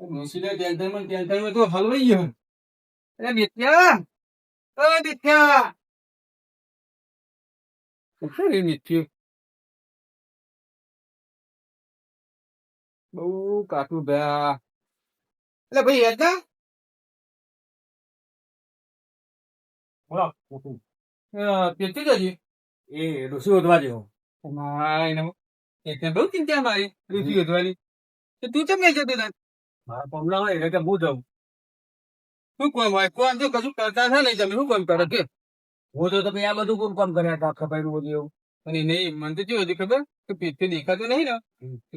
ડોશીને ટેન્શનમાં તો હલવાઈ ગયો. અરે મિત્યા, ઓ મિત્યા, શું રે મિત્યું? બહુ કાઠું ભયા. એટલે ભાઈ યાદ બોલો પેટી જજી એ ઋષિ વધવા જેવો બહુ ચિંતા મારી ઋષિ વધવાની. તો તું કેમ નહીં જતો તાર? મારા પમલા હોય એટલે હું જાઉં. શું કોમ હોય? કોમ તો કશું કરતા છે નહીં. તમે શું કોમ કરો કે? હું તો તમે આ બધું કોણ કામ કર્યા હતા ખબર બધું એવું. અને નહીં મને તો કેવું હતું ખબર કે પેટથી દેખાતું નહીં ને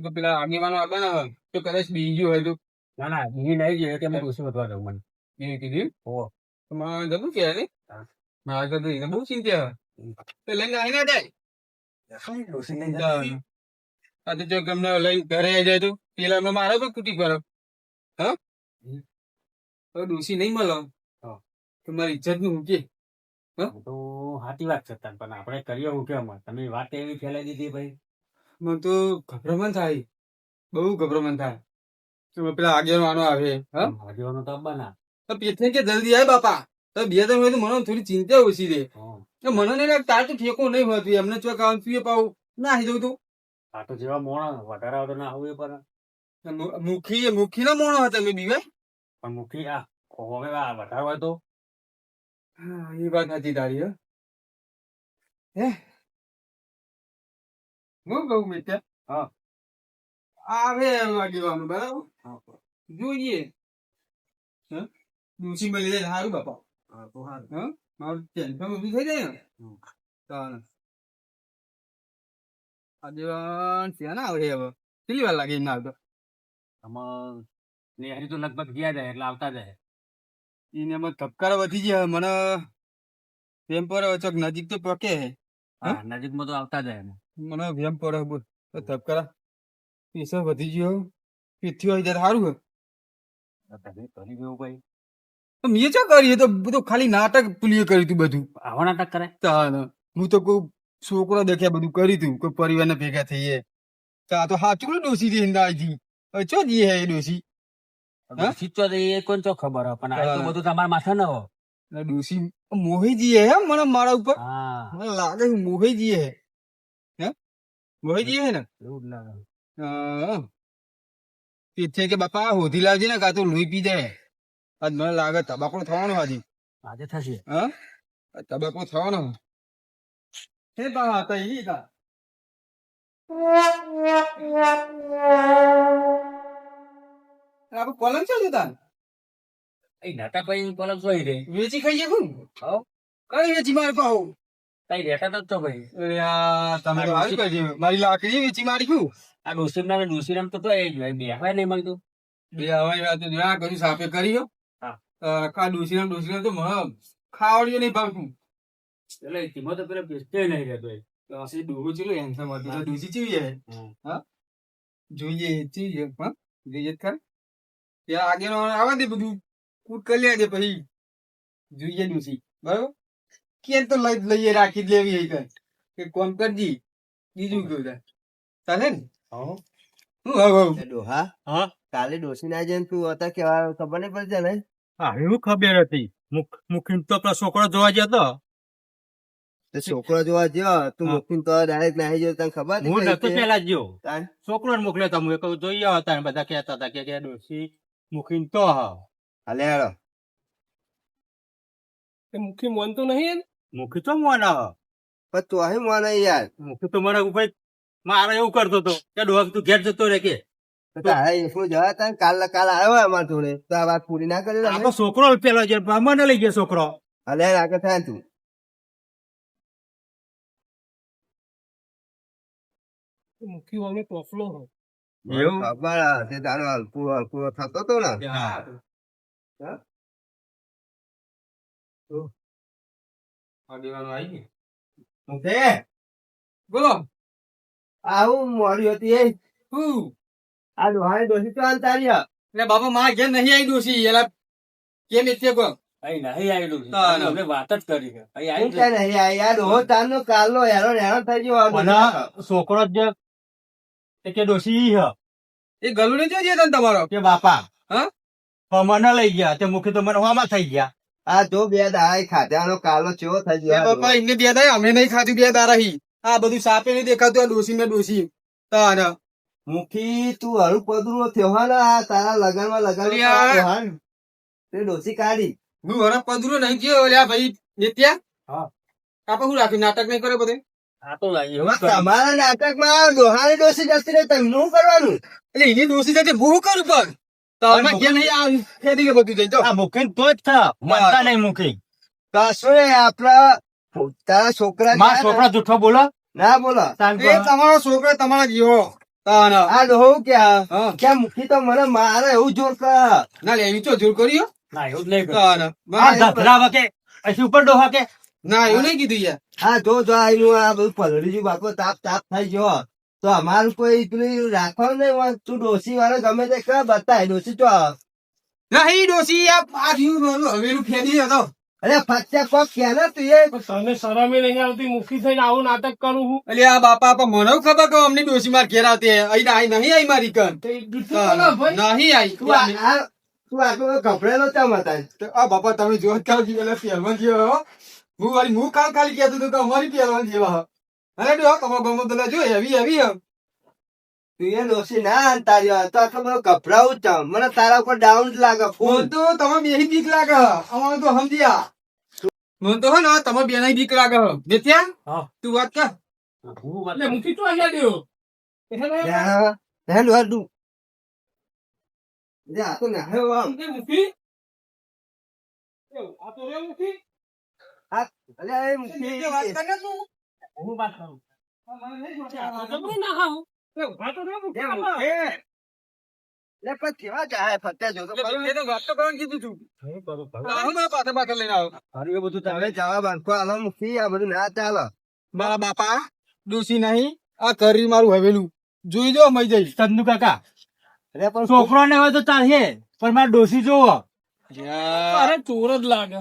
તો પેલા આગેવાનો આવવાના હોય તો કદાચ બીજું હોય તો ના ના બીજી નહીં જોઈએ કે ઋષિ વધવા જાઉં મને. એ કીધું હો તો મારે જતું કે ને મારે તો એને બહુ ચિંતા હોય તો લઈને આવી ના જાય. આ તો જો ગમને લઈને ઘરે આવી જાય તો પેલા મારે પણ કુટી કરો. હા ડોસી નહીં મળો તો મારી ઇજ્જત નું મૂકે. તો સાચી વાત છે તાન, પણ આપણે કરીએ હું કેમ તમે વાત એવી ફેલાઈ દીધી ભાઈ. મને તો ગભરામણ થાય, બહુ ગભરામણ થાય. તો પેલા આગેવાનો આવે હા આગેવાનો તો બના તો પેટને કે જલ્દી આવે બાપા તો બે ત્રણ હોય તો મને થોડી ચિંતા ઓછી રહે. મને નહીં લાગે તાર તો ઠેકો નહીં હોતું એમને ચોક તું પાવું ના આવી જવું તું. આ તો જેવા મોણા વધારે આવે તો ના હોય પર મુખી ના મોણો હતા મેં બીવાય. પણ મુખી આ હવે આ વધારે હોય તો હા એ વાત નથી તારી. હે હું કહું મિત્ર હા આવે આગેવાનું બરાબર જોઈએ ડૂસી મળી જાય સારું બાપા. હા મારું ટેન્શન ઉભી થઈ જાય ને તાને આગેવાન ત્યાં ના આવે હવે કેટલી વાર લાગે ના આવતો. આમાં હજી તો લગભગ ગયા જાય એટલે આવતા જાય. એને એમાં ધબકારા વધી ગયા મને વેમ પર ચોક નજીક તો પકે હા નજીકમાં તો આવતા જાય એમાં. મને વેમ પર બોલ ધબકારા પૈસા વધી ગયો પીઠી હોય ત્યારે સારું હોય. તમે કરી દેવું ભાઈ. મેં ચા કરી તો બધું ખાલી નાટક પુલીએ કર્યું તું બધું. આવા નાટક કરે હું તો કોઈ છોકરો દેખ્યા બધું કર્યું તું કોઈ પરિવારને ભેગા થઈએ તો આ તો સાચું ડોસી થી હિંદાજી હવે ચો જઈએ હે એ ડોસી. શીખતો એ કોણ ચો ખબર હોય પણ આ તો બધું તમારા માથે ન હોય. ડોસી મોહી જઈએ હે મને મારા ઉપર હા મને લાગે છે મોહી જઈએ હે મોહી જઈએ હે ને એવું જ લાગે. પીઠે કે બાપા હોધી લાવજે ને કાં તો લોહી પી જાય. આજ મને લાગે તબાકડો થવાનો હજી. આજે થશે. હા તબાકડો થવાનો હે બા હતા ઈ તા આપણે પલંગ ચાલુ તા એ નાટક ભાઈ પલક જોઈ રે વેચી ખાઈ જાય હું હવ કઈ વેચી મારે પાહો. કઈ રહેતા તો જ તો ભાઈ. અરે આ તમે તો હારી કરજો મારી લાકડી વેચી મારી છું. આ ડોસીમ ના ડોસીરામ તો એ જ ભાઈ બેહવાય નહીં માંગતું. બે હવાઈ વાત આ કશું સાપે કર્યો હા કા ડોસીના તો મને ખાવડ્યો નહીં ભાવતું. એટલે તેમાં તો પેલા બેસતે નહીં રહેતો એ. તો હશે ડોહો ચેલો હેન્સમ હતો તો ડોસી ચીવી હે હા જોઈએ ચીવી હા જોઈએ ખર ત્યાં આગળ આવવા દે બધું કૂટ કરી લે દે પછી જોઈએ ડોસી બરાબર કેમ તો લઈએ રાખી જ લેવી એ કે કોમ કરજી બીજું કેવું થાય ચાલે ને. હું હવે ડોહા હા કાલે ડોસી ના જઈને તું હતા કેવા ખબર નહીં પડશે ને. હા એવું ખબર હતી. મુખી તો પેલા છોકરો જોવા ગયો તો તો છોકરો જોવા ગયો તું મૂકીને તો ડાયરેક્ટ નાહી ગયો તને ખબર હું નતો પેલા જ ગયો. તાન છોકરો ને મોકલ્યો તો હું કહું જોઈ હતા ને બધા કહેતા હતા કે ડોસી મુખીને તો હા હાલે હેડો મુખી મોન તો નહીં મુખી તો મોન હા પણ તું અહીં મને યાર મુખી તો મારા ભાઈ મારે એવું કરતો હતો કે ડોહા તું ઘેર જતો રે કે તો તારે શું જવા તા કાલ આવ્યો અમાર જોડે તો આ વાત પૂરી ના કરી આપણો છોકરો પેલો જે મને લઈ ગયો છોકરો. હાલે આગળ થાય ને તું મુખી વાળો ટોફલો એવું ખબર તે તારો હલકુરો થતો હતો ને આગેવાનો આવી મૂકે બોલો આવું મોડી હતી એ હું આ ડોહાની ડોસી તો અંતારી એટલે બાપા મારા ઘેર નહીં આવી ડોસી એલા કેમ એટલે કહો અહીં નહીં આવેલું હા, ના. અમે વાત જ કરી છે. અહીં હું આવી ક્યાં નહીં આ યાર ડોહો તારનો કાલનો હેરાન થઈ ગયો આ મને છોકરો જ એ કે ડોસી હ એ ગલું ને જોજે તને તમારો કે બાપા હા પણ મને લઈ ગયા તે મુખી તો મને હોમાં થઈ ગયા. આ જો બે દાય ખાધ્યાનો કાલો ચેવો થઈ એ ગયો બાપા એમને બે દાય અમે નહીં ખાધું બે દારા હી આ બધું સાપે નહીં દેખાતું આ ડોસી ને ડોસી તારા મુખી તું હળું પદરું થયો હા ને આ તારા લગનમાં અલ્યા. તે ડોસી કાઢી હું હરા પદરો નહીં થયો અલ્યા ભાઈ નિત્યા હા. કાપા હું રાખ્યું નાટક નહીં કરે બધે આ તો લઈ એવું કર્યું. તમારા નાટકમાં ડોહાની ડોસી જતી રહી તમને શું કરવાનું એટલે એની ડોસી સાથે બહુ કરું પણ તમે ક્યાં નહીં આ ફેરી ગયું બધું જઈ તો આ મુખી તો જ છે મનતા નહીં મુખી. કશું નહીં આપડા તારા છોકરા મારા છોકરા જૂઠો બોલો. ના બોલો એ તમારો છોકરો તમારા જીવો તાના આ ડોહો ક્યાં હા ક્યાં મુખી તો મને મારે એવું જોર કર ના લે એવી તો જોર કર્યો ના એવું જ નહીં કર્યું. તાના આ ધધરા વકે પછી ઉપર ડોહા કે ના એવું નહીં કીધું યાર હા જો જો આયલું આ બધું પલળી ગયું બાપો તાપ તાપ થઈ ગયો તો અમારું કોઈ પેલું રાખવાનું નહીં હોય. તું ડોસી વાળો ગમે તે કર બતાય ડોસી તો નહીં ડોસી આ જીવ હવેલું ફેરી હતો અરે ફચ્ચા કોક ક્યાં ને તું એ તને શરમે નહીં આવતી મુખી થઈને આવું નાટક કરું હું એટલે આ બાપા મને ખબર કે અમને ડોસી માર ઘેર આવતી અહીં આઈ નહીં આઈ મારી કન તે જૂઠું બોલો ભાઈ. નહીં આઈ તું આટલો ગભરેલો ચમ હતા આ બાપા તમે જો કાલ એટલે પહેલવાન જેવા હો. હું વાળી હું કાલ ખાલી કહેતો હતો કે અમારી પહેલવાન જેવા હો. અરે ડો તમારા ગામમાં પેલા જો હેવી હેવી હો. તું એ ડોસી ના અંતાર્યો તો આટલો બધો ગભરાવું ચમ મને તારા ઉપર ડાઉન જ લાગે મને ફૂલ તો તમે બે બીક લાગે અમારે તો સમજ્યા મને તો હે ને તમે બે નહીં બીક લાગે બેઠ્યા હા. તું વાત કર હું વાત એટલે મુખી તો અહીંયા દ્યો. તું આ તો નાહ્યો આમ તે મુખી એ, આ તો રે મુખી અલ્યા એ મુખી વાત કર ને તું હું વાત કરું. તમે ના ખાઓ. એ, ઉભા તો રે મુખી આમાં. લે પણ કેવા જાય ફત્યા જો તો ખરું. એ તો વાત તો કરવાનું કીધું તું હું કરું કરું. હું મારા પાછળ પાછળ લઈને આવો મારું એ બધું તમે તમે જવાબ આંખો આલો મુખી આ બધું ના ચાલે મારા બાપા ડોસી નહીં આ કરી મારું હવેલું જોઈ જો મઈ જઈ ચંદુ કાકા અરે પણ છોકરો ને હોય તો ચાલશે પણ મારે ડોસી જોવો. અરે ચોર જ લાગે.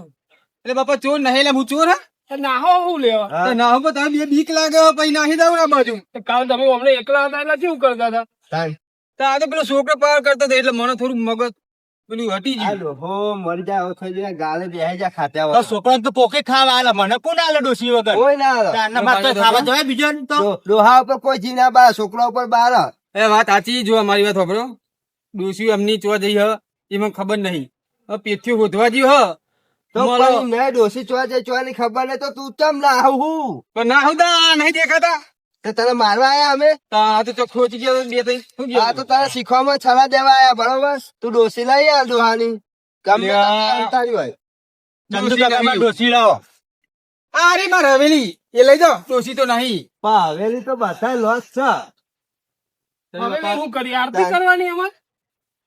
એટલે બાપા ચોર નહીં એટલે હું ચોર હા એ નાહો હું લેવા. હા. તો ના હો તમે બે બીક લાગે પછી નાહી દઉં આ બાજુ એ કાલ તમે અમને એકલા હતા એટલે કેવું કરતા હતા? તાન. તો આ તો પેલો છોકરો પાર કરતો હતો એટલે મને થોડું મગજ પેલું હટી આ ગયું ડોહો મરી જાય હવે થઈ જાય ગાલે બેહી જાય ખાત્યા તો વગર. છોકરાને તો પોકે ખાવા આલે મને કોણ આલે ડોસી વગર. કોઈ ના આવે. તારના બાપ તો ખાવા જોઈએ બીજો ને તો. ડોહા ઉપર કોઈ જીવ ના બાર છોકરા ઉપર બાર એ વાત સાચી જો અમારી વાત ખબરો ડોસી એમની ચો જઈ હ એ મને ખબર નહીં હવે પેથીઓ ગોધવા જી હ તો મળો. પણ મેં ડોસી ચોવા જાય ચોવા ની ખબર નહીં તો તું ચમ ના આવું પણ ના હું દા નહીં દેખાતા તો તને મારવા આયા અમે તો આ તો ચોખ્ખો ખોચી ગયો બે થઈ શું આ ગયો તો તારે શીખવામાં છલા દેવા આયા બરોબર તું ડોસી લઈ આ ડોહાની ગમે લ્યા. તે અંતારી હોય ચંદુ કાકા માં ડોસી લાવો. આ રે મારે હવેલી એ લઈ જાઓ ડોસી તો નહીં પણ હવેલી તો બધા લોસ છે હવે શું કરીએ? આરતી કરવાની એમાં?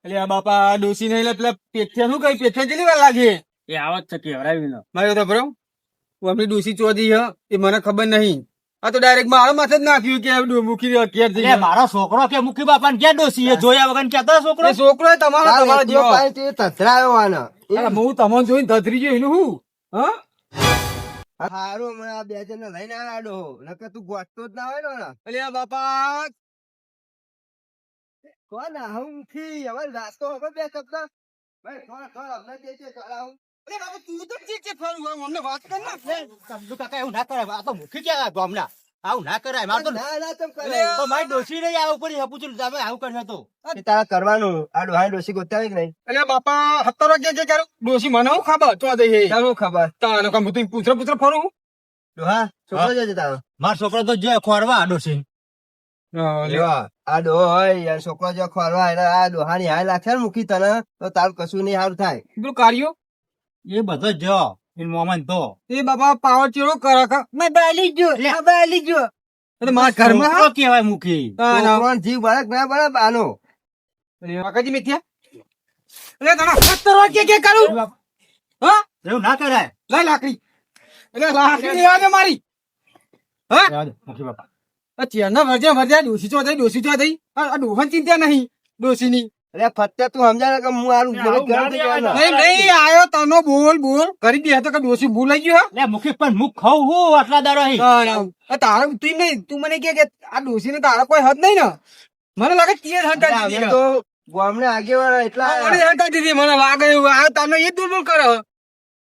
એટલે આ બાપા ડોસી નહીં એટલે પેલા પેથિયા શું કઈ પેથિયા કેટલી વાર લાગે એ આવત છે કેવરાવી નો. મારે તો બરો હું આપણી ડોસી ચોધી હ એ મને ખબર નહીં આ તો ડાયરેક્ટ મારા માથે જ નાખ્યું કે આ મૂકી ઘેર જઈ એ મારો છોકરો કે મુખી બાપા ને ક્યાં ડોસી એ જોયા વગર કેતો છોકરો. એ છોકરો એ તમારો તારે તમારો એકલો જેવો પાણી તે તતરાયો આનો. અરે હું તમને જોઈને ધતરી ગયો એનું હું હા હારું હમણાં આ બે જણને લઈને આવ્યા ડોહો નકર તું ગોઠતો જ ના હોય ને એટલે આ બાપા કોણ આવું નથી હવે રાસ્તો હવે બે શબ્દ ભાઈ થોડા અમને દેજે થોડા હું અરે બાપા તું તો ચીક ફરું આમ અમને વાત કર ને ચંદુ કાકા એવું ના કરાય. આ તો મુખી ક્યાં ગામના આવું ના કરાય. મારે તો ના ના તમ કરે અરે, તો મારી ડોસી નહીં આવે ઉપર હપુચું તમે આવું કરશો તો. એ તારા કરવાનું આ ડોહાઈ ડોસી ગોતાવી કે નહીં એટલે બાપા 17 વાગે કે કરું ડોસી મને હું ખબર તો દે તારું ખબર તાનો કામ તું પૂછરો ફરું ડોહા છોકરો જજે તારો મારો છોકરો તો જે ખોરવા ડોસી. લેવા આ ડોહો હોય યાર છોકરો જો ખોરવા એટલે આ ડોહાની હાય લાગશે ને મૂકી તને તો તારું કશું નહીં સારું થાય પેલું કાર્યો એ બધો જ જો એન મોમન તો એ બાપા પાવર ચેડો કરે કા મેં બાલી ગયો બાલી ગયો એટલે મારા ઘરમાં છોકરો કહેવાય મુખી. છોકરોનો જીવ બળક ના બળે બાનો કાકાજી મેથિયા એટલે તને 17 વાગે કે કરું હા એવું ના કરાય. લઈ લાકડી એટલે લાકડી લેવા દે મારી હા રહેવા દે, મુખી બાપા. ચેરના ભરજ્યા ડોસી ચો થઈ આ ડોહન ચિંતા નહીં ડોસીની અરે ફત્તે તું સમજાય કે હું આનું આવું મગજ ગરમ થઈ ના ગયું. નહીં નહીં આયો તનો બોલ કરી દે તો કે ડોસી ભૂલ આવી ગયો લે મુખી પણ મુખ ખાવ હું આટલા દાડો અહીં. તારા તું નહીં તું મને કે આ ડોસી ને તારા કોઈ હદ નહીં ને મને લાગે તીએ જ હંતા અમે દીધી તો ગામના આગેવાળા એટલા મને જ હંતા દીધી મને લાગે એવું આ તાનો એ દૂર કરે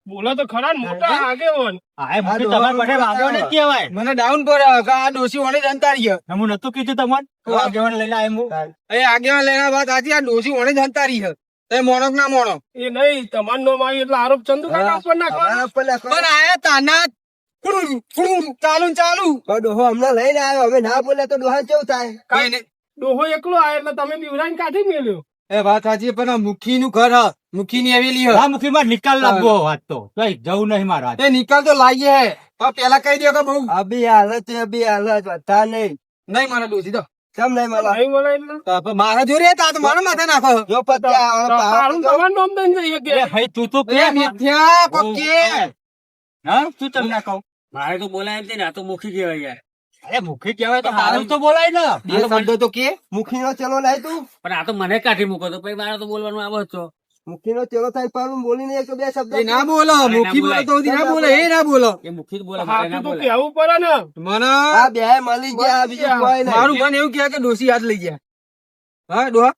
બોલો તો ખરા ને મોટા આગેવાન. આ મુખી તમારા પાસે વાગ્યો ને કહેવાય. મને ડાઉન પર કે આ ડોસી ઓને જ હંતા રહી હું નતું કીધું તમને તું આગેવાન લઈને આવ્યો હું. એ આગેવાન લેના વાત આજી આ ડોસી ઓને જ હંતા રહી તે મોણો કે ના મોણો એ નહીં તમારું નામ આવ્યું એટલે આરોપ ચંદુ કાકા ઉપર નાખવાનો. અમારા પર નાખો. પણ આયા તાના ફુડું ફુડું ચાલુ ને ચાલુ પણ ડોહો અમને લઈને આવ્યો અમે ના બોલે તો ડોહા કેવું થાય કઈ નહીં ડોહો એકલો આવ્યો એટલે તમે બીવરાઈને કાઢી મેલ્યો. એ વાત સાચી પણ મુખી નું ઘર હ મુખી ની હવેલી હ આ મુખીમાં નિકાલ લાવવો વાત તો કઈ જવું નહીં મારા એ નિકાલ તો લાવીએ હે પણ પેલા કહી દો કે બહુ અભી હાલત છે અભી હાલત બધા નહીં નહીં મને ડોસી તો કેમ નહીં મળે નહીં બોલાય એટલે તો પણ મારા જોડે તા તો મારા માથે નાખો જો પત્યા તારું તમારું નામ દઈને જઈએ કે ભાઈ તું તો એ મિથ્યા પક્કે હા તું તમને કહું મારે તો બોલાય નથી ને આ તો મુખી કહેવાય યાર અરે મુખી કહેવાય તો મારે તો બોલાય ને બે શબ્દો તો કે મુખી નો ચલો લાય તું પણ આ તો મને કાઢી મૂકો તો પછી મારે તો બોલવાનું આવો જ છો મુખી નો ચલો થાય પણ બોલીને એક બે શબ્દ એ ના બોલો મુખી બોલો તો સુધી ના બોલે એ ના બોલો એ મુખી જ બોલે મારે હાથું ના તો બોલે કહેવું પડે ને. મને આ બે મળી ગયા બીજું કોઈ નહીં મારું મન એવું કહે કે ડોસી હાથ લઈ ગયા હા ડોહા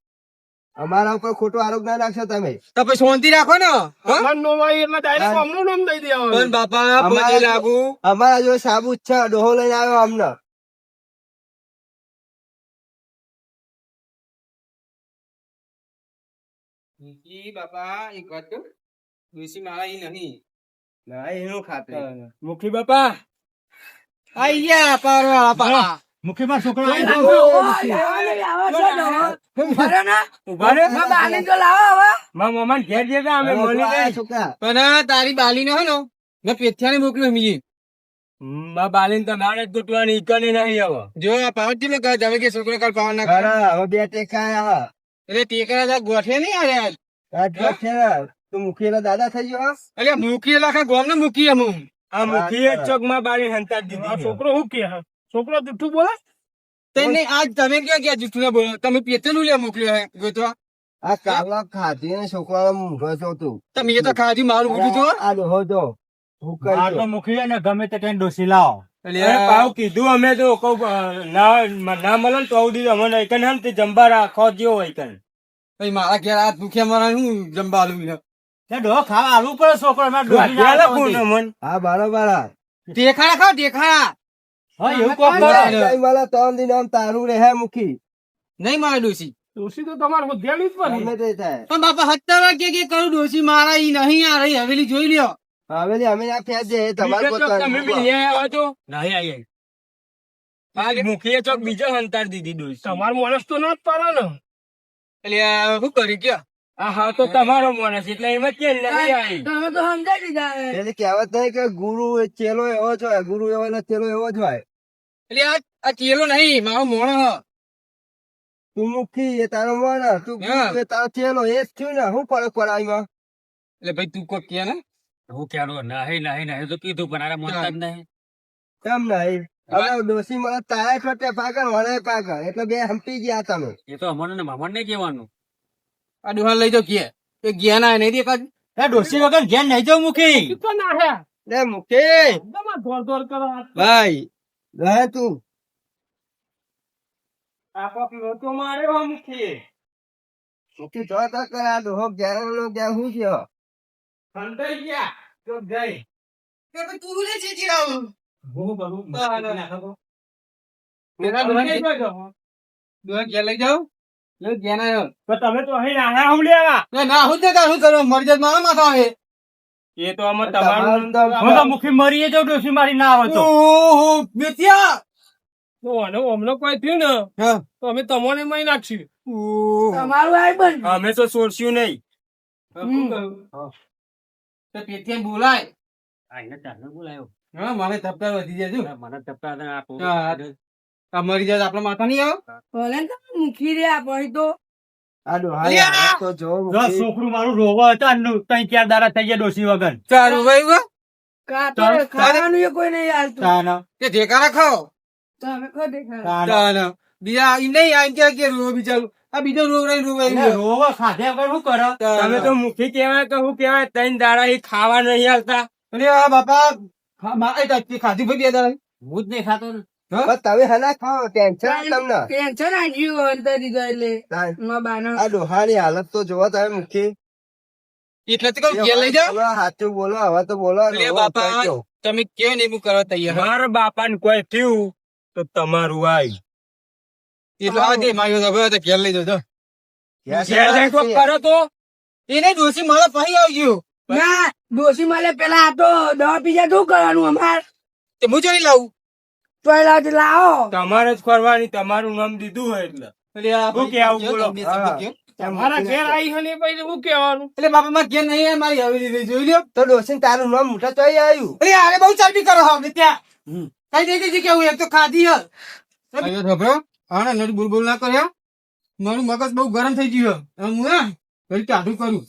અમારા ઉપર ખોટો આરોપ ના રાખશો તમે તો પછી શાંતિ રાખો ને હા? તમારું નામ આવ્યું એટલે ડાયરેક્ટ અમનું નામ દઈ દેવાનું. પણ બાપા પગે લાગુ અમારા જો સાબુ જ છે ડોહો લઈને આવ્યો અમને ઈ બાપા એક વાત કહું? ડોસી મારા ઈ નહીં ના એનું ખાતે મુખી બાપા આયા પારવા બાપા મુખીમાં છોકરો ઉભા રે મારા મામા ઘેર જતા અમે મળી ગયા છોકરા પણ તારી બાલી ને હે ને મેં પેથિયાને મોકલ્યો મીએ મા બાલીન તો નાણે તૂટવાની ઈકને નહીં હવે જો આ પાવર થી લગા જાવે કે છોકરો કાલ પાવર ના ખરા હવે બે ટેકા આયા એટલે ટેકરા જા ગોઠે નહીં આયા આ જો છે તું મુખીના દાદા થઈ ગયો એટલે મૂકી લાખા ગોમ ને મૂકી હું આ મુખીએ ચોકમાં બાળી હંતા આ દીધી છોકરો શું કે હે? છોકરો જુઠ્ઠું બોલે. તેને આજ તમે ક્યાં ક્યાં જૂઠું ના બોલો તમે પેથેલું લે મોકલ્યો હે ગોતવા આ કાલા ખાધી ને છોકરા મૂંઘો છો તું તમે એ તો ખાધી મારું મોઢું જો આ ડોહો જો હું આ તો કરી મુખી ને ગમે તે કઈ ડોસી લાવો એટલે અરે પાવ કીધું અમે તો કહું ના મળે ને તો આવું દીધું અમને એકન હમ તે જંબા રાખો જેવો એકન ભાઈ મારા ઘેર હાથ ભૂખ્યા મારા હું જમવા આલું છે તે ડો ખાવા આલવું પડે છોકરો મારે ડોસી ના આવતી. હા બરોબર ટેખાડા ખાવ ટેખાડા હા એવું કોક બરાબર. કરો. મારા 3 દિન આમ તારું રહે મુખી નહીં મારા ડોસી ડોશી તો તમારે વધેલી જ પડી. ગમે તે થાય પણ બાપા 70 વાગ્યે કે કરું ડોસી મારા ઈ નહીં આ રહી હવેલી જોઈ લ્યો હવેલી અમે આ ફેર છે તમારે બીજો ચોક તમે બી પોતાનું. લઈ આવ્યા છો? નહીં આઈ આઈ. મુખીએ ચોક બીજો હંતાર દીધી ડોસી. તમારું માણસ તો ના જ પાડે ને. એટલે આ શું કરી કયો આ હા તો તમારો માણસ એટલે એમાં કેમ નહીં આવી એટલે કહેવત નહીં કે ગુરુ એ ચેલો એવો જ હોય ગુરુ એવો ને ચેલો એવો જ હોય એટલે આ ચેલો નહીં મારો મોણો હ તું મુખી એ તારો મોણ તું ગુરુ એ તારો ચેલો એ જ થયું ને શું ફરક પડે આમાં એટલે ભાઈ તું કોક કે ને હું ક્યાં નહીં તો કીધું પણ આરા મોનતા જ નહીં. કેમ નહીં હવે ડોસી મને તારા ખોટે પાગળ વળે પાગળ એટલે બે હંપી ગયા તમે એ તો અમને મામા ને કહેવાનું. આ ડોહા લઈ જાવ કે એ ગયા ના નહીં દેખાતું એ ડોસી વગર ઘેર નહીં જાવ મુખી. ઈ તો ના હે. લે મુખી એકદમ આ ધોળ કરો. ભાઈ રહે તું આ કોક લોટો માર્યો મુખી. મુખી જો તો કર આ ડોહો ઘેર નો ઘેર હું ગયો ખંડાઈ ગયા તો ગઈ. તું લે ચીચી રાવ હું કરું? મેરા ડોહા ઘેર લઈ જાવ લે ગયા ના તો તમે તો અહીં નાના હમલ્યા. ના હું તે શું કરો મરી જાત મારા માથા આવે એ તો અમે તમારું તમારું તો- હું તો મુખી મરીએ જાઉં ડોસી મારી ના આવે તો. ઓહો બેટિયા તો આને હમણાં કોઈ થયું ને હા તો અમે તમને મારી નાખશું. ઓહો અમે તો છોડશું નહીં. તો પેટીએમ બોલાય આઈને ચાલને બોલાયો. હા મને ધબકાર વધી જાય જો મને ટપકા દે આપો. હા. આ મરી જાય આપણા માથા નહીં આવે આ ડોહા લે આ! તો જો જો મુખી છોકરું મારું રોવા હતા ને ત્રણ ચાર દાડા થઈ ગયા ડોસી વગર. સારું ભાઈ વા તાના કે ઢેકારા ખાઓ તાના તાના બીજા ઈ નહીં આ કે રોવ બિચારું આ બીજો રોગ રહી રોગ એટલે રોવા ખાધે વગર શું કરો? તમે તો મુખી કહેવાય કે શું કહેવાય ત્રણ દાડા એ ખાવા નહીં આવતા. અને આ બાપા ખાધું ભાઈ બે દાડા હું જ નહીં ખાતો ને. પણ તમે હલા ખાઓ ટેન્શન નહીં તમને ટેન્શન આવ્યું અંદર દીધો એટલે મારા બાનો આ ડોહાની હાલત તો જોવો તમે મુખી એટલે તો કહું ઘેર લઈ જાઓ. બોલો, સાચું બોલો હવે તો બોલો લે બાપા તમે કયો ને એવું કરવા તૈયાર હો. મારા બાપા ને કોઈ થયું તો તમારું આય એટલે આ દે માર્યો તો હવે તો ઘેર લઈ જાઓ. કરો તો એને ડોસી મારા પછી આવજો. ના ડોસી માલે પેલા આ તો દવા પીજા શું કરવાનું અમાર તે હું જોઈ લાવું. ટોયલા લાવો તમારે જ કરવાની તમારું નામ દીધું હોય એટલે એટલે આ હું કે આવું બોલો? બે શબ્દ કહો. તમારા ઘેર આવી હોય ને પછી શું કહેવાનું એટલે બાપા મારા ઘેર નહીં આવે, મારી હવેલી લઈ જોઈ લ્યો. તો ડોસીને તારું નામ મોટા ચોઈ આવ્યું અરે આરે બહુ ચાલતી કરો હો ને ત્યાં. કઈ દે કેવું એક તો ખાધી હે. અયો ધબરો આને નડી બોલ ના કર્યા. મારું મગજ બહુ ગરમ થઈ ગયું હે. હવે હું ને ઘડી ટાઢું કરું.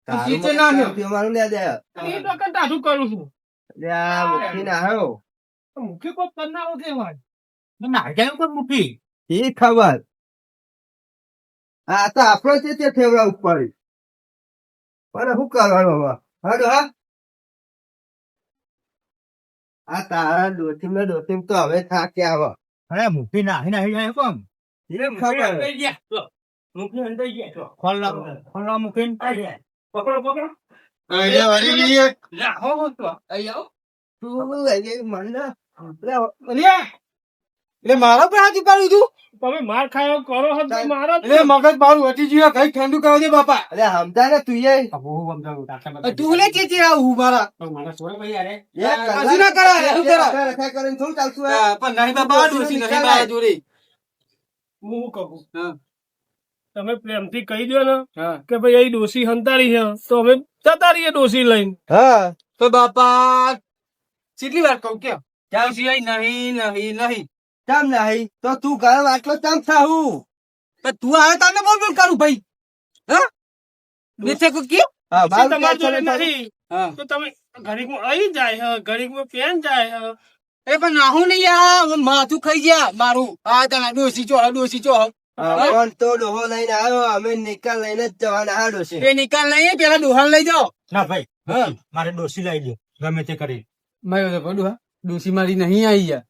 તારું ચીચે ના લ્યો. મગજ અમારું લે દે એ તો કઈ ટાઢું કરું છું લે આ મુખી ના આવ્યો મુખ્ય કોઈ કરનારો કેવાય નાખ્યા ઉપર મૂકી એ ખબર આ તો આપણો છે તે ફેવરા ઉપર પણ શું કરવાનું હવે હાડો હા આ તારા ડોસીમ તો હવે થાકે આવે અરે મૂકી નાખી નાખી જાય કોમ એ ખબર મૂકી અંદર ગયા ખોલના મૂકીને પકડો પકડો અહીંયા વાળી લઈએ. ના હો તો અહીંયા આવો. તું એ મને અલ્યા. એટલે મારા પર હાથ ઉપાડ્યું તું. તમે માર ખાયો કરો છો તો મારો જ એટલે મગજ મારું વટી ગયું. કઈ ઠંડુ કરવા દે બાપા. અરે સમજા ને તું એ તું લે ચીચી આવું મારા. હજુ ના કરાય, હજુ કરાય. રખા કરીને થોડું ચાલતું હોય હા, પણ નહીં બાપા, આ ડોસી નહીં મારા જોડે. હું કહું હા. તમે પ્રેમથી કહી દો ને હા. કે ભાઈ અહીં ડોસી હંતારી છે તો અમે જતા રહીએ ડોસી લઈને હા તો બાપા કેટલી વાર કહું કે ડોસી આઈ નહીં નહીં નહીં. ચમ નહીં તો તું ઘર આટલો ચમ થાવું પણ તું આવે તને બોલ બોલ કરું ભાઈ. હા બેઠે કો કે હા પછી મારું તમારા જોડે ટેન્શન નથી. નથી હા. તો તમે ઘડીકમાં અહીં જાય હે ઘડીકમાં પેન જાય હે એ પણ નાહું નહીં યાર, માથું ખાઈ ગયા મારું. આ તને ડોસી ચો ડોસી ચો. હા, પણ તો ડોહો લઈને આવ્યો અમે નિકાલ લઈને જ જવાના આ ડોશી એ નિકાલ નહીં, પેલા ડોહાણ લઈ જાઓ. ના ભાઈ હા. મારે ડોસી લઈ દો ગમે તે કરી માર્યો તો પડું. હા, ડોસી મારી નહીં આવી યાર.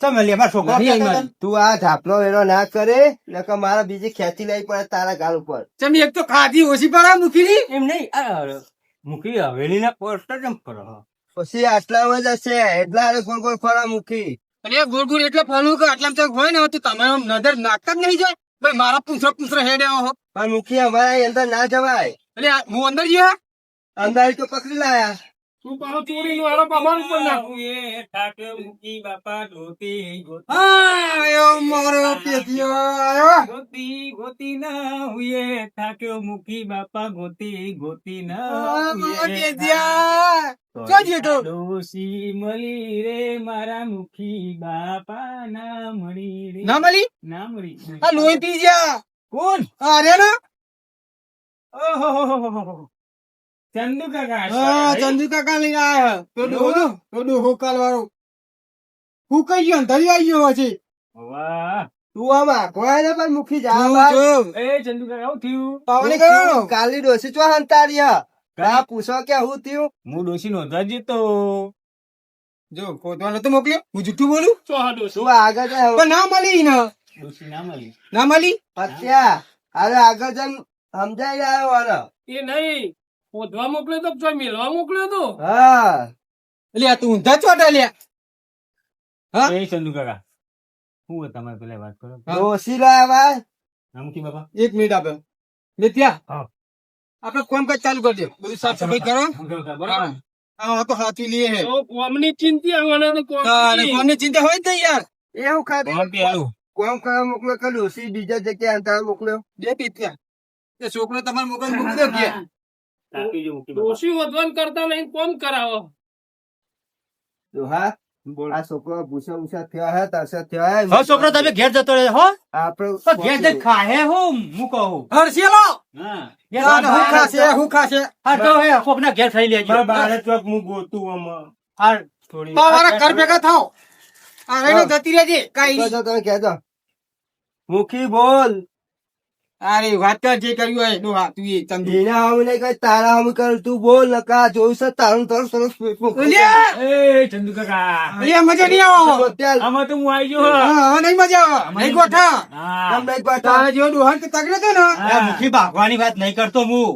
તમે લે મારા છોકરો નહીં આવી મારી. તું આ ધાપલો વેરો ના કરે નકર મારા બીજી ખેંચી લઈ પડે તારા ગાલ ઉપર ચમ એક તો ખાધી ઓછી પડે મૂકી. એમ નહીં મૂકી હવેલી ના પોસ્ટર જમ કરો પછી આટલામાં જ હશે એટલા હારે ગોળ ગોળ ફળા મૂકી અને એ ગોળ ગોળ એટલે ફરવું કે આટલા તક હોય ને તો તમે આમ નજર નાખતા જ નહીં જાય. ભાઈ મારા પૂછરો હેડે હો. પણ મૂકી અમારા અંદર ના જવાય એટલે હું અંદર ગયો. અંદર તો પકડી લાયા તું પાછો ચોરીનો આરોપ અમારા ઉપર નાખો મૂકી બાપા ધોતી આયો મારો પેટીયો આયો. ગોતી ગોતી ના હુએ થાક્યો મૂકી બાપા ગોતી ગોતી આ મારો પેટીયા. ક્યાં ગયો તો? ડોસી મળી રે મારા મુખી બાપા ના મળી રે ના મળી. ના મળી આ લોહી પી ગયા. કોણ અરે ના. ઓહો ચંદુ કાકા હા, ચંદુ કાકા લઈને આયા. તો ડોહો કાલવાળો. હું કઈ ગયો ધરી આવી ગયો હશે. વાહ તું આમ આખવાય ને પણ મૂકી જા જો, બહાર. જો. એ ચંદુ કાકા આવું થયું પાવને ગયો. કાલી ડોસી ચો હંતારી હા પૂછો કે હું થયું હું ડોસી નોંધવા જતો જો ખોદવા નતો મોકલ્યો. હું જુઠ્ઠું બોલું. તું આગળ જા પણ ના મળી ને. ડોસી ના મળી ના મળી. અત્યા અરે આગળ જન સમજાઈ આવ્યો વાળો એ નહીં શોધવા મોકલ્યો તો ચોય મેલવા મોકલ્યો તો હા એટલે આ તું ઊંધા ચોટા લ્યા. હા? એ ચંદુ કાકા હું તમારે પેલા વાત કરો હા. ડોસી લાયા નામકી બાપા એક મિનિટ આપે લે ત્યાં. હા. આપણે કામકાજ ચાલુ કરી દે. બધું સાફ સફાઈ કરો. બરાબર હા તો હાથી લઈએ હે. તો કોમની ચિંતી આવવાના તો હા, અને કોમની. કોની ચિંતા હોય જ નહીં યાર. એવું ખાધું કોણ પેલું કોમ કરવા મોકલ્યો કે ડોસી બીજા જગ્યાએ અંતર મોકલ્યો બે પીત્યા. એ છોકરો તમારે મોકલ મૂકી દો કે. કાપી જો મૂકી બાપા ડોશી વધવાન કરતા નહીં કોમ કરાવો હા બોલ આ છોકરો ભૂસા ભૂસા થયા હે તરસા થયા હે. હા છોકરો તમે ઘેર જતો રહે હો આપણે ઘેર જઈ ખાહે હું હું કહું હરસેલો. હા હા, હું ખાશે હું ખાશે. હા તો હે કોક ના ઘેર ખાઈ લેજો બારે ચોક હું ગોતું આમાં હા થોડી મારા ઘર ભેગા થાવ. આ રહીને જતી રહેજે. કાંઈ નહીં. તો તમે કહેજો મુખી બોલ અરે વાત કર જે કર્યું હોય ડોહા તું એ ચંદુ એના હમ નહીં કઈ તારા હમ કર તું બોલ નકા જોયું છે તારું તારું સરસ પેટમાં અલ્યા! એ ચંદુ કાકા અલ્યા, મજા નહીં આવો અત્યારે આમાં તો હું આવી ગયો હા, હવે નહીં મજા આવે નહીં ગોઠા હા તમને એક વાત તારા જેવો ડોહા તો તગડે તો ને આ મુખી ભાગવાની વાત નહીં કરતો હું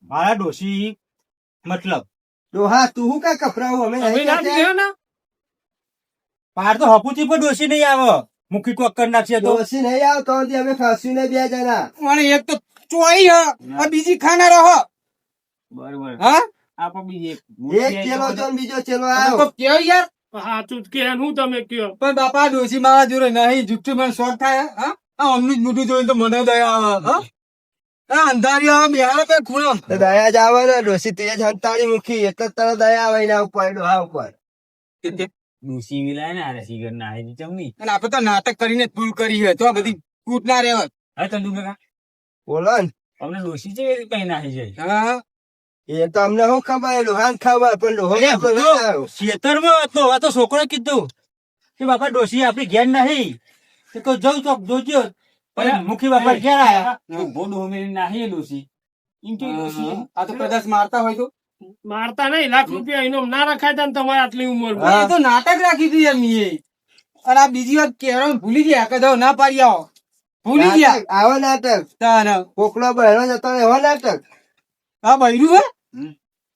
મારા ડોશી મતલબ ડોહા તું હું કા કપરાવું અમે તમે નહીં ના કહેતા. દીધો ને પાર તો હપુથી પણ ડોશી નહીં આવે મુખી કોક કરી નાખશે તો ડોશી નહીં આવતો નથી અમે ખાસ્યું ને બે જણા મને એક તો ચોઈ હ આ બીજી ખાના રહો બરોબર હા આ પણ બીજી એક ચેલો જો ને બીજો ચેલો આ આવ્યો તો કેવું યાર હાચું જ કે હું તમે કયો પણ બાપા ડોસી મારા જોડે નહીં જુઠ્ઠું મને શોખ થાય હા આ અમનું જ મોઢું જોઈને તો મને દયા આવે હા આ અંધારી આવે બિહાર પે ખૂણો તો દયા જ આવે ને ડોશી તું જ હંતાડી મૂકી એટલે જ તને દયા આવે એના ઉપર ડોહા ઉપર ડોશી મિલાય ને આ રસીગર ના આવી ચમની અને આપડે તો નાટક કરીને જ ભૂલ કરી હોય તો આ બધી કૂટ ના રહેવત હવે ચંદુ કાકા બોલો ને અમને ડોશી છે કઈ નાખી જાય હા એ તો અમને શું ખબર ડોહાને ખબર પણ ડોહો અરે આપણો ભૂલો. ના આવ્યો. ખેતરમાં હતો આ તો છોકરો કીધું કે બાપા ડોશી આપડી ઘેર નહીં તે કહું જઉં ચોક જોજો પણ મુખી બાપા ઘેર આયા ઉભો ડોહો મેલી નાહી ડોશી એમ કે ડોશી આ તો કદાચ મારતા હોય તો મારતા નહીં ₹1,00,000 એનો ના રખાય તા ને તમારે આટલી ઉંમર એ તો નાટક રાખી હતી યાર મીએ અને આ બીજી વાર કહેવાનું ભૂલી ગયા કે જાઓ ના પાડી આવો ભૂલી ગયા નાટક, આવો નાટક તાન કોકનો બહેરો જતો રહે, એવો નાટક આ બૈરું હે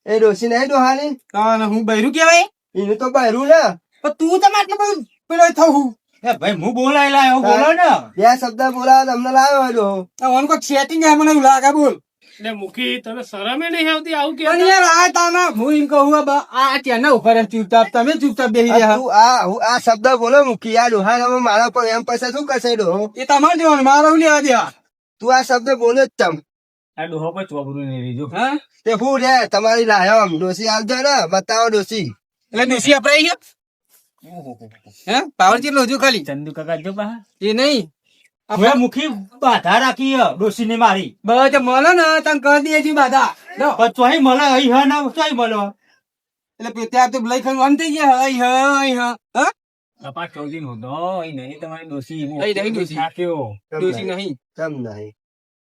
એ ડોશી નહીં ડોહાની તાન હું બૈરું કહેવાય એનું તો બહેરું ને પણ તું તમે આટલું બધું પેલો થવું એ ભાઈ હું બોલાયેલા એવું બોલો ને બે શબ્દ બોલાવો તમને લાવ્યો હોય ડોહો આ કોઈ સેટિંગ આવે મને એવું લાગે બોલ એટલે મુખી તને શરમે નહીં આવતી આવું કે પણ યાર આ તાના હું એમ કહું આ ત્યાંના ઉભા રહે ચૂપચાપ તમે ચૂપચાપ બેસી આ રહ્યા તું આ શબ્દ બોલો મૂકી આ ડોહા હવે મારા પર એમ પૈસા શું કરશે ડોહો એ તમારે દેવાનું મારે હું લેવા દેવા તું આ શબ્દ બોલો જ તમ આ ડોહો પર ચોબરું નહીં રીજો હા તે હું રે તમારી લાયો આમ ડોશી આવજો ને બતાવો ડોશી એટલે ડોસી અપરાઈ ગયા હે પાવર કેટલો હજુ ખાલી ચંદુ કાકા જો બા એ નહીં હવે મુખી બાધા રાખી ડોશી ને મારી બસ મળે ને તને કહી દઈએ છીએ બાધા લો. પણ ચોઈ મળે અહીં હા ના ચોઈ મળે એટલે ત્યાં તો લઈ ખાવાનું બંધ થઈ ગયા હઈ હઈ હા બાપા ચૌદી નો દો અહીં નહીં તમારી ડોશી અહીં નહીં ડોશી. નાખ્યો ડોસી નહીં તમ નહીં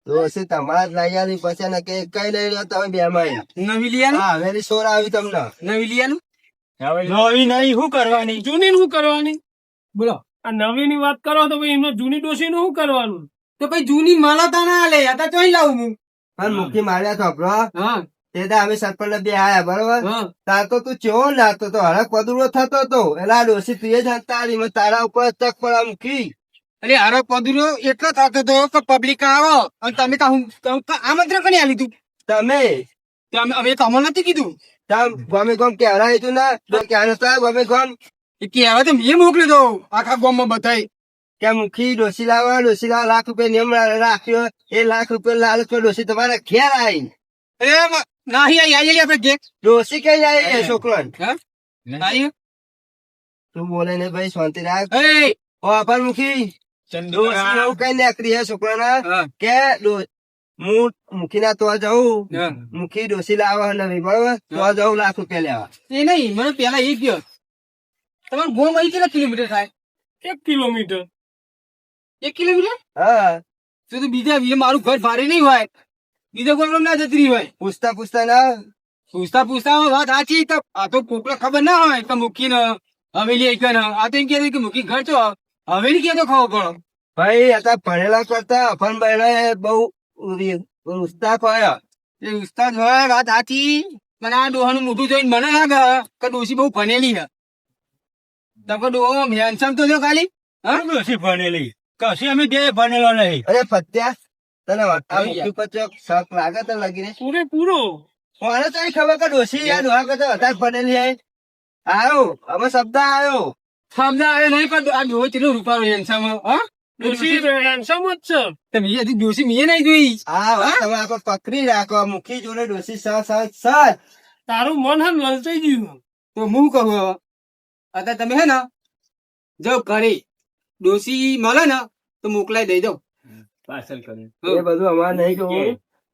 ડોશી તમારા જ લઈ આવી પછી ને કે કઈ લઈ રહ્યો તમે બે માં નવી લીયાનું હા હવેલી સોર આવી તમને નવી લીયાનું નવી નહીં શું કરવાની જૂની શું કરવાની બોલો આ નવી ની વાત કરો તો ભાઈ એમનો જૂની ડોશી નું શું કરવાનું તો ભાઈ જૂની મળતા ના લે આ તો ચોઈ લાવું હું પણ મૂકી માર્યા તો આપણો હા તે તો અમે સરપંચ બે આયા બરોબર હા તાર તો તું ચેવો લાગતો તો હરક પદુરો થતો તો એલા ડોશી તું એ જાણતા મેં તારા ઉપર તક પર મૂકી એટલે હારો પદુરો એટલો થતો હતો કે પબ્લિક આવો અને તમે તો આમંત્રણ કરી આલી તું તમે અમે તમને નથી કીધું તમ ગમે ગમ કહેવાય તું ના તો ક્યાં નતા ગમે ગમ એ કહેવા તો મેં મોકલી દો આખા ગામમાં બતાવી કે મુખી ડોશી લાવવા ₹1,00,000 નિયમ રાખ્યો એ ₹1,00,000 લાલચ પર ડોશી તમારા ઘેર આવી અરે નાહી આવી આપણે ઘેર ડોશી કઈ આવી એ છોકરો હા આવી તું બોલે ને ભાઈ શાંતિ રાખ એ ઓ અપર મુખી ચંદુ ડોશી એવું કઈ નીકળી હે છોકરાના હા કે હું મુખી ના તો જવું હા. મુખી ડોશી લાવવા નવી બરોબર તો જવું ₹1,00,000 લેવા એ નહીં મને પેલા એ ગયો તમારું ગોમ અહીં કેટલા કિલોમીટર થાય 1 કિલોમીટર 1 કિલોમીટર હા તો બીજા મારું ઘર ભારે નહીં હોય બીજો કોઈ ના જતી રહી હોય પૂછતા પૂછતા ના પૂછતા પૂછતા વાત સાચી તો આ તો કોકને ખબર ના હોય કે મૂકીને હવેલી એક આ તો એમ કહેતું કે મૂકી ઘર છો હવેલી કે તો ખબર પડો ભાઈ હતા ભણેલા કરતા અફન બહેરા બહુ ઉસ્તાદ હોય એ ઉસ્તાદ હોય વાત સાચી પણ આ ડોહાનું મોઢું જોઈને મને લાગે કે ડોશી બહુ ભણેલી છે તમે ડોહો હેન્સમ તો જો ખાલી હા ડોશી ભણેલી કશી અમે બે ભણેલો નહીં અરે ફત્યા તને આ આવી ગયા. મુખી પર ચોક શક લાગે તને લગીને પૂરેપૂરો મને તો નહીં ખબર કે ડોશી યાર ડોહા કરતા વધારે ભણેલી હે આવ્યો હવે શબ્દ આવ્યો સમજા આવે નહીં પણ આ ડોહો કેટલો રૂપારો હેન્સમ હા ડોશી હેન્ડસમ જ છે તમે હજી ડોશી મેં નહીં જોઈ હા હવે તમે આપણે પકડી રાખો મુખી જોડે ડોશી સર તારું મન હન લલચાઈ ગયું તો હું કહું હવે અત્યારે તમે હે ને જાઓ ઘરે ડોશી મળે ને તો મોકલાઈ દઈ દો પાર્સલ કર્યું એ બધું અમારે નહીં કહું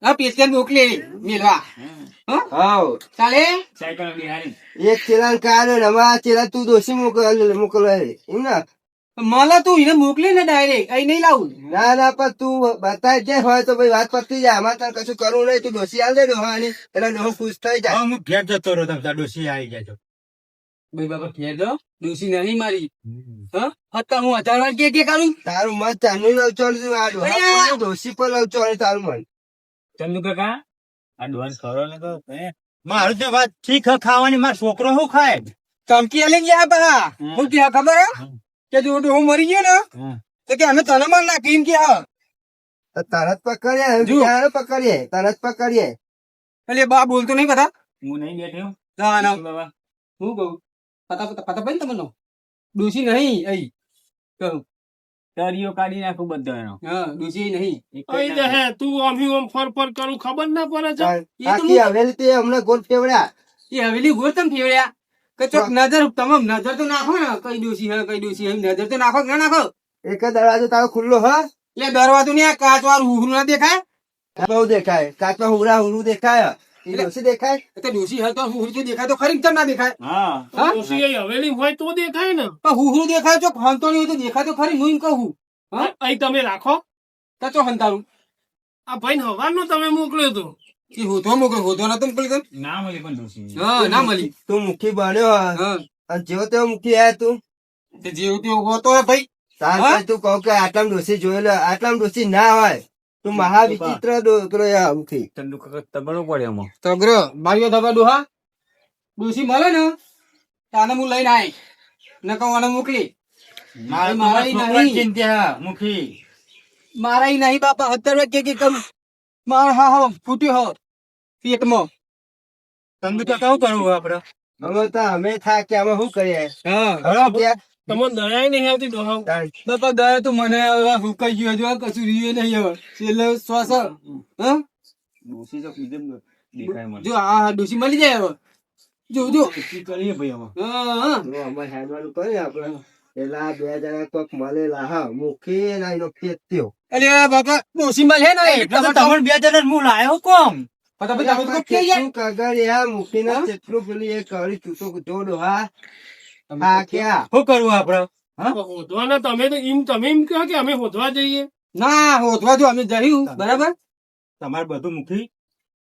હા પેશન્ટ મોકલી મેળવા હાવ ચાલે સાયકલ બિહારી એક ચેલાન કાઢ્યો ને અમારા ચેલા તું ડોશી મોકલવા એમ ને મને તું એને મોકલી ને ડાયરેક્ટ અહીં નહીં લાવું. ના ના પણ તું બતાય જે હોય તો ભાઈ વાત પતી જાય અમારે તાર કશું કરવું નહીં તું ડોસી આલ દે ડોહાની એટલે ડોહો ખુશ થઈ જાય. હવે હું ઘેર જતો રહ્યો તમે ડોસી આવી જાય તો ભાઈ બાપા ઘેર દો ડોસી નહીં મારી. હા અત્યારે હું 1000 વાર કે કરું. તારું મન ચાનું લવચોળ આ ડોહા ડોસી પર લવચોળ તારું મન. ચંદુ કાકા આ ડોન ખરો ને તો મારું તો વાત ઠીક હે ખાવાની મારો છોકરો શું ખાય ધમકી આલી ગયા બા. હું કે ખબર હે કે જો ડોહો મરી ગયો ને તો કે અમે તને માર નાખી એમ કે હા. તો તરત પકડીએ જો. ક્યારે પકડીએ તરત પકડીએ. એટલે બા બોલતો નહીં બધા. હું નહીં બેઠ્યો ના ના બાબા હું કહું પતા ભાઈ તમને ડોસી નહીં અહીં કહું. તરીઓ કાઢી નાખું બધો એનો હા ડોસી નહીં. અહીં જહે તું આમ ઓમ ફર ફર કરું ખબર ના પડે છે. આખી હવેલી તે હમણાં ગોળ ફેવડ્યા. એ હવેલી ગોળ તમે ફેવડ્યા કે ચોક નજર તમામ નજર તો નાખો ને કઈ ડોસી હે કઈ ડોસી હે નજર તો નાખો કે ના નાખો. એક જ દરવાજો તારો ખુલ્લો હ એટલે દરવાજો ને આ કાચ વાળું ઉઘરું ના દેખાય. બહુ દેખાય કાચમાં હુરા હુરું દેખાય એ ડોસી દેખાય. એટલે ડોસી હે તો ઉઘરું તો દેખાય તો ખરી કેમ ના દેખાય. હા હા? ડોશી અહીં હવેલી હોય તો દેખાય ને. પણ ઉઘરું દેખાય ચોક હંતોણી હોય તો દેખાય તો ખરી હું એમ કહું. હા? અહીં તમે રાખો. તો ચો હંતારું આ ભાઈ હવારનો તમે મોકલ્યો તો. એ હોતો મોકલો હોતો ના તો મોકલી દે. ના મળી પણ ડોસી હા ના મળી. તું મુખી બન્યો હ. હા અને જેવો તેવો મુખી આયા તું તે જેવું તેવું હોતો હે ભાઈ. તાર હા? પછી તું કહું કે આટલામાં ડોસી જોયેલો આટલામાં ડોસી ના હોય તું મહાવિચિત્ર ડોકરો આ મુખી. ચંદુ કાકા તબડો પડે એમાં તગ્ર માર્યો ધબા ડોહા ડોસી મળે ને તાને હું લઈને આય ન કહું આને મોકલી. મારા નહીં. ચિંતા મુખી મારા ઈ નહીં બાપા 70 કે કમ માર હા હા ફૂટ્યો હો પેટમાં. ચંદુ કાકા શું કરવું આપડે અમે તો અમે થાક્યા અમે શું કરીએ. હા ત્યાં તમને દયા નહીં આવતી ડોહા. તાર બાપા દયા તો મને હવે હુકાઈ ગયો જો કશું રીએ નહીં હવે છેલ્લે શ્વાસ હા ડોસી તો બીજે દેખાય મને જો આ ડોસી મળી જાય હવે જો જો કરીએ ભાઈ આમાં હા હા જો અમારે હેડવાનું કરીએ આપણે એટલે આ બે જણા કોક મળેલા હા મુખી અને એનો પેત્યો. અરે બાપા ડોસી મળે ને એટલે તો તમને બે જણા હું લાયો કોમ તમે તો કે યાર કેટલું કગળ્યા મુખીને કેટલું પેલી એ કરી તું તો જોડો હા હા ક્યાં શું કરવું આપડે હોધવાના તમે એમ કહો કે અમે હોધવા જઈએ. ના હોતવા જો અમે જયું બરાબર. તમારે બધું મુખી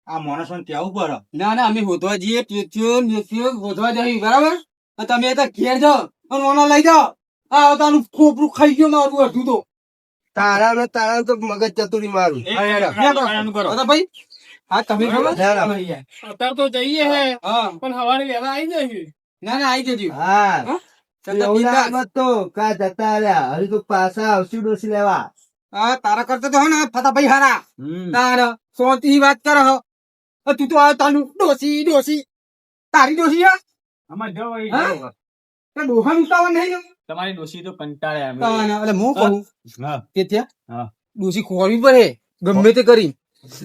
આ માણસો ને કેવું પડે ના ના અમે હોતવા જઈએ પેચ્યો મેચ્યો હોતવા જઈએ બરાબર. અને તમે તો ઘેર જાઓ અને ઓનો લઈ જાઓ. આ તારું ખોપરું ખાઈ ગયો મારું અડધું તો. તારા તો મગજ ચતુરી મારું. બધા ભાઈ હા તમે ખબર અત્યારે તો જઈએ હે હા પણ સવારે વહેલા આવી જઈએ. ના ના આવી જજો. હા હા? એવું ના મતો કા જતા રહ્યા હજી તું પાછા આવશું ડોસી લેવા. હા તારા કરતા તો હે ને ફતાભાઈ હારા તારા શાંતિ વાત કર હ. તું તો આ તારું ડોસી ડોસી તારી ડોસી હા અમારે જવો એ હા? જવો. તે ડોહા ઉતાવળ નહીં ને તમારી ડોસી તો કંટાળે અમે એટલે હું કહું હા કે ત્યાં હા ડોસી ખોરવી પડે ગમે તે કરી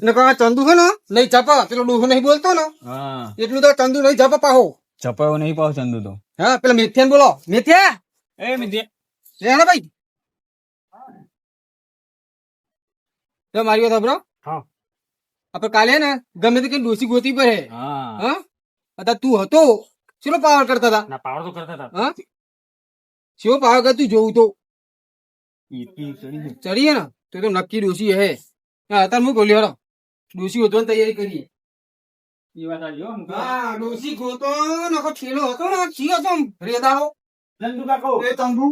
ને કહો આ ચંદુ છે ને નહીં ચપા પેલો ડોહો નહીં બોલતો ને હા એટલું તો ચંદુ નહીં ચપા પાહો. ચપાયો નહીં પાવ ચંદુ તો હા પેલા મેથિયા બોલો મેથિયા એ મિત્ય રે ભાઈ તો મારી વાત સાંભળો. હા. આપણે કાલે ને ગમે તે કઈ ડોસી ગોતી પડે હા હા અત્યારે તું હતો શેનો પાવર કરતા હતા ના પાવર તો કરતા હતા હા શેનો પાવર કરતું જોવું તો ઈ ચડી ગયું. ચડીએ ને તો નક્કી ડોસી હે. હા અત્યારે હું બોલ્યો હેડો ડોસી ગોતવાની તૈયારી કરીએ. ઈ વાત સાચી હો મુખી. હા ડોસી ગોતો નકો છેલ્લો હતો ને છી હતો રેદાઓ ચંદુ કાકો એ તંબુ